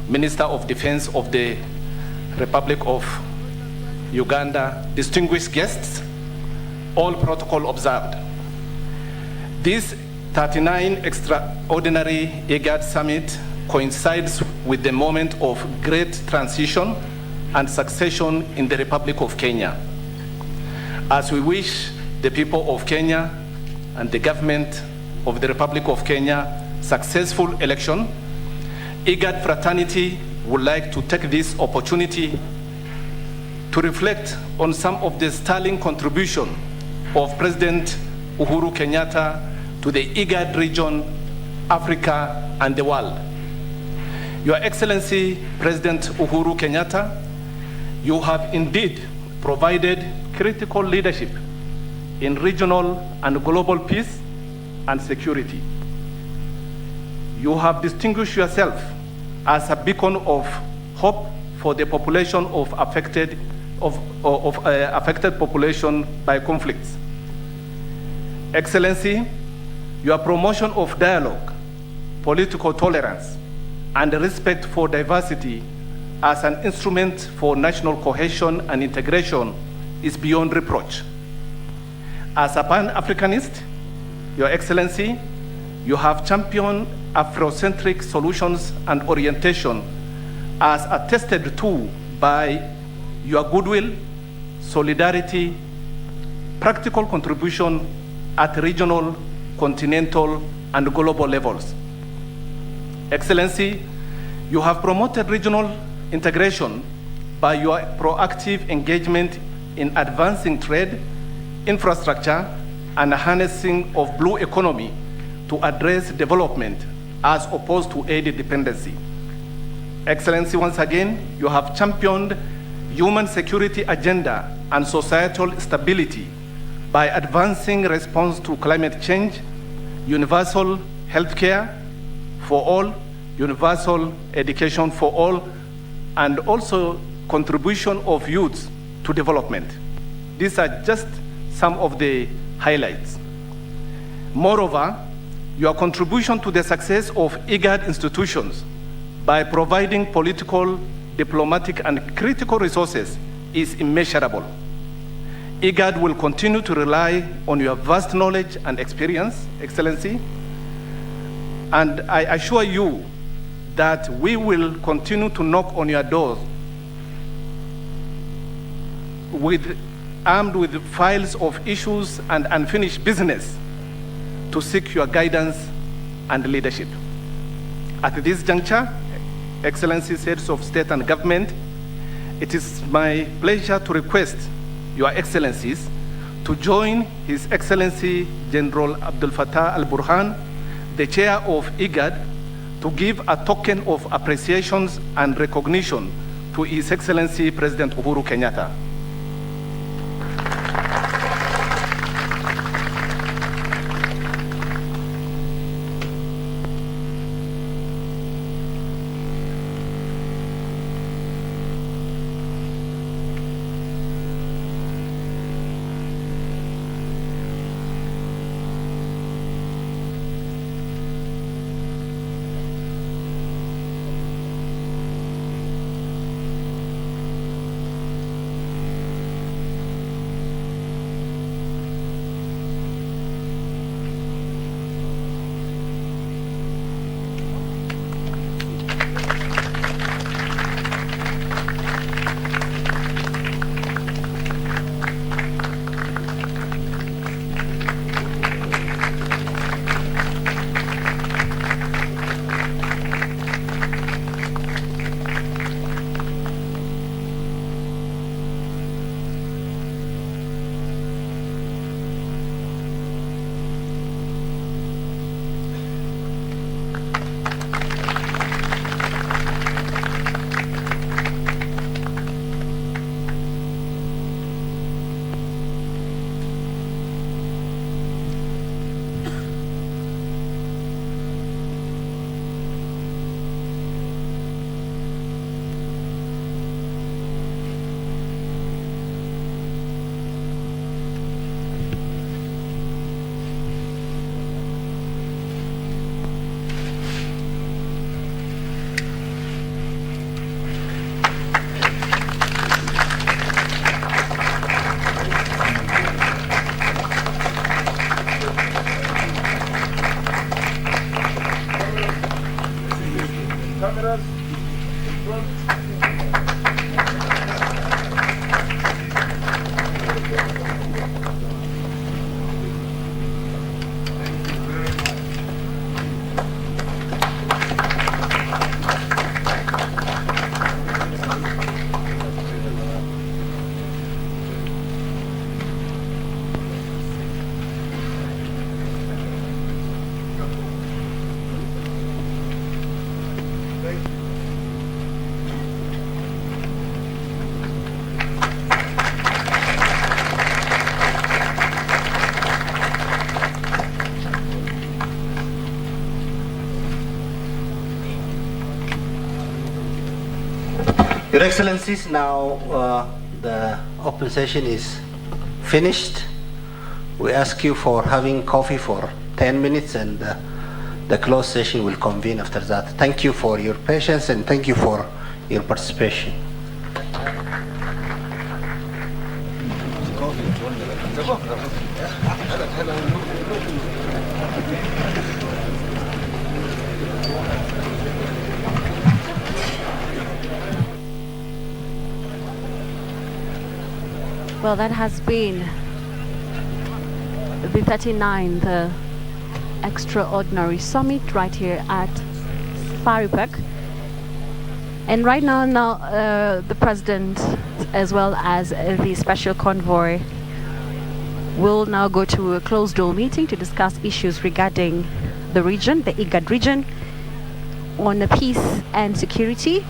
Minister of Defense of the Republic of Uganda, distinguished guests, all protocol observed. This 39th extraordinary IGAD summit coincides with the moment of great transition and succession in the Republic of Kenya. As we wish the people of Kenya and the government of the Republic of Kenya successful election, IGAD fraternity would like to take this opportunity to reflect on some of the sterling contribution of President Uhuru Kenyatta to the IGAD region, Africa, and the world. Your Excellency, President Uhuru Kenyatta, you have indeed provided critical leadership in regional and global peace and security. You have distinguished yourself as a beacon of hope for the population of affected population by conflicts. Excellency, your promotion of dialogue, political tolerance, and respect for diversity as an instrument for national cohesion and integration is beyond reproach. As a Pan-Africanist, Your Excellency, you have championed Afrocentric solutions and orientation as attested to by your goodwill, solidarity, practical contribution at regional, continental, and global levels. Excellency, you have promoted regional integration by your proactive engagement in advancing trade, infrastructure, and harnessing of blue economy to address development as opposed to aid dependency. Excellency, once again, you have championed human security agenda and societal stability by advancing response to climate change, universal healthcare for all, universal education for all, and also contribution of youth to development. These are just some of the highlights. Moreover, your contribution to the success of IGAD institutions by providing political, diplomatic, and critical resources is immeasurable. IGAD will continue to rely on your vast knowledge and experience, Excellency, and I assure you that we will continue to knock on your doors armed with files of issues and unfinished business to seek your guidance and leadership. At this juncture, Excellencies, Heads of State and Government, it is my pleasure to request Your Excellencies to join His Excellency General Abdel Fattah al-Burhan, the Chair of IGAD, to give a token of appreciation and recognition to His Excellency President Uhuru Kenyatta. Cameras. Your Excellencies, now the open session is finished. We ask you for having coffee for 10 minutes and the closed session will convene after that. Thank you for your patience and thank you for your participation. Well, that has been the 39th Extraordinary Summit right here at Faripak. And right now, the President, as well as the Special Convoy, will now go to a closed-door meeting to discuss issues regarding the region, the IGAD region, on peace and security.